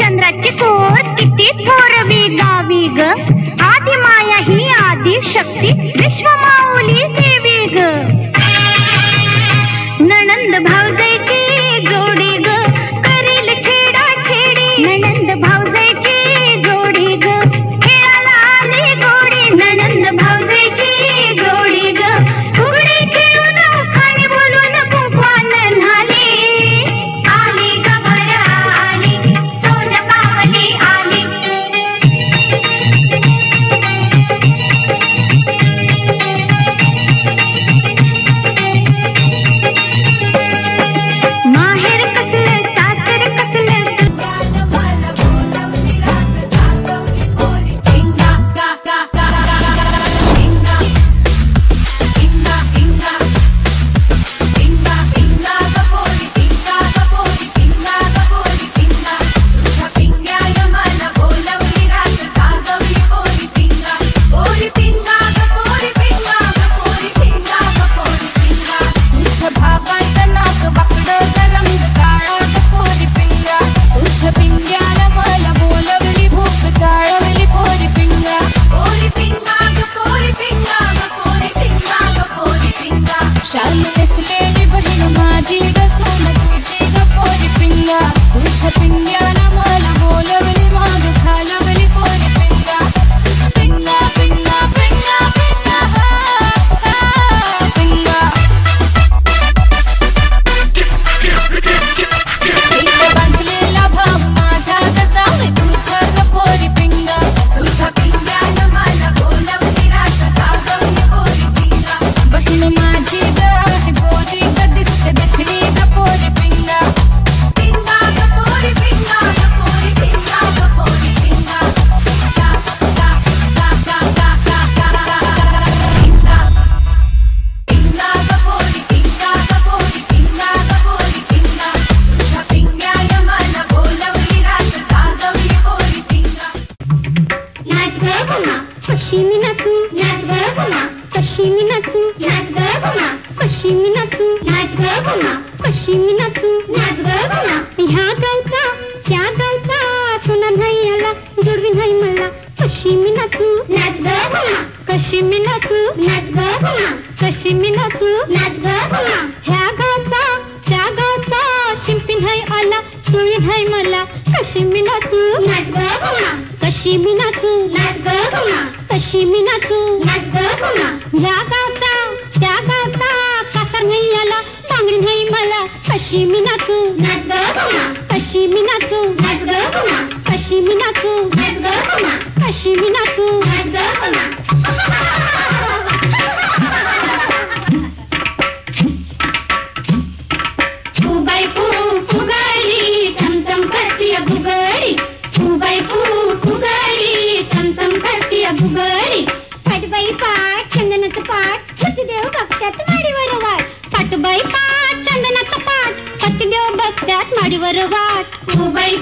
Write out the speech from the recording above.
चंद्राची कोर किती थोरवी गावी ग, आदि माया ही आदि शक्ती विश्व माऊली देवी ग. नणंद भावजाईची जोडी ग, करील छेडा छेडी. नणंद भावजाईची जोडी ग, खेळाला आली गोडी. नणंद भावजाईची जोडी ग, फुगडी खेळून खाली बोलून कुंकवान न्हाली. आली ग बर आली, सोन पावली आली. माहेर कसलं सासर कसलं भावाचं नाक वाकडं ग रंग काळा ग पोरी पिंगा. तुझ्या पिंग्यानं मला बोलवली भूक चाळवली पोरी पिंगा. पोरी पिंगा ग पोरी पिंगा ग पोरी पिंगा ग पोरी पिंगा. शाल नेसलेली बहीण माझी ग सोन तुझी ग पोरी पिंगा. तुझ्या पिंग्यानं मला बोलवली माग घालवली पोरी पिंगा. पिंगा पिंगा पिंगा पिंगा पिंगा. बांधलेला भाव माझा ग जाऊ तुझा ग पोरी पिंगा. तुझ्या पिंग्यानं मला बोलवली रात जागवली पोरी पिंगा. बहीण माझी ग आहे गोरी ग दिसते देखणी ग पोरी पिंगा. पिंगा ग पोरी पिंगा ग पोरी पिंगा ग पोरी पिंगा. गा गा गा गा गा गा गा पिंगा. पिंगा ग पोरी पिंगा ग पोरी पिंगा ग पोरी पिंगा. तुझ्या पिंग्यानं मला बोलवली रात जागवली पोरी पिंगा. नाच ग गुमा कशी मी नाचू. नाच ग गुमा कशी मी नाचू. नाच ग गुमा कशी मी नाचू. नाच ग गुमा कशी मी नाचू. नाच ग गुमा ह्या गावचा त्या गावचा सुना नाही आला जुडवी नाही मला कशी मी नाचू. नाच ग गुमा कशी मी नाचू. नाच ग गुमा कशी मी नाचू. नाच ग गुमा ह्या गावचा त्या गावचा शिंपी नाही आला जुळवी नाही मला कशी मी नाचू. नाच ग गुमा कशी मी नाचू. नाच ग गुमा कशी मी नाचू. नाच ग गुमा ह्या गावचा त्या गावचा कासार नाही आला बांगडी नाही मला कशी मी नाचू. नाच ग गुमा कशी मी नाचू. नाच ग गुमा कशी मी नाचू. नाच ग गुमा कशी मी नाचू. नाच ग गुमा. फुबाई फुगाडी चमचम करतीय भुगडी. फुबाई फुगाडी चमचम करतीय भुगडी. पाटबाई पाट चंदनाचं पाट पतिदेव बघत्यात माडीवर वाट. पाटबाई पाट चंदनाचं पाट पतिदेव बघत्यात माडीवर वाट. फुबाई